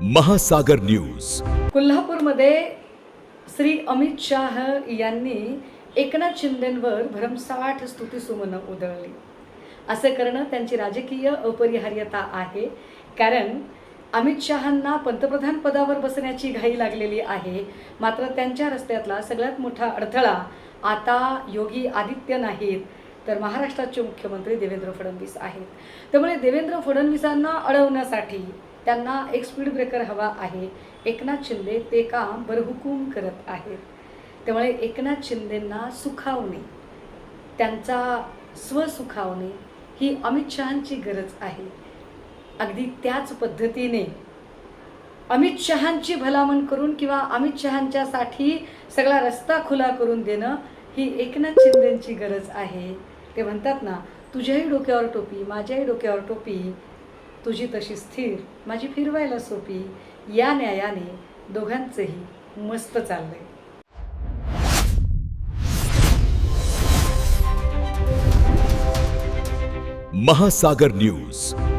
महासागर न्यूज. कोल्हापूरमध्ये श्री अमित शाह यांनी एकनाथ शिंदेंवर भरमसाठ स्तुतिसुमनं उधळली. असे करणं त्यांची राजकीय अपरिहार्यता आहे. कारण अमित शहांना पंतप्रधान पदावर बसण्याची घाई लागलेली आहे. मात्र त्यांच्या रस्त्यातला सगळ्यात मोठा अडथळा आता योगी आदित्य नाहीत, तर महाराष्ट्राचे मुख्यमंत्री देवेंद्र फडणवीस आहेत. त्यामुळे देवेंद्र फडणवीसांना अडवण्यासाठी त्यांना एक स्पीड ब्रेकर हवा आहे. एकनाथ शिंदे ते काम बरहुकूम करत आहेत. त्यामुळे एकनाथ शिंदेंना सुखावणे, त्यांचा स्वसुखावणे ही अमित शहांची गरज आहे. अगदी त्याच पद्धतीने अमित शहांची भलामण करून किंवा अमित शहांच्यासाठी सगळा रस्ता खुला करून देणं ही एकनाथ शिंदेंची गरज आहे. ते म्हणतात ना, तुझ्याही डोक्यावर टोपी माझ्याही डोक्यावर टोपी, तुझी तशी स्थिर माझी फिरवायला सोपी. या न्यायाने दोघांचंही मस्त चाललंय. महासागर न्यूज.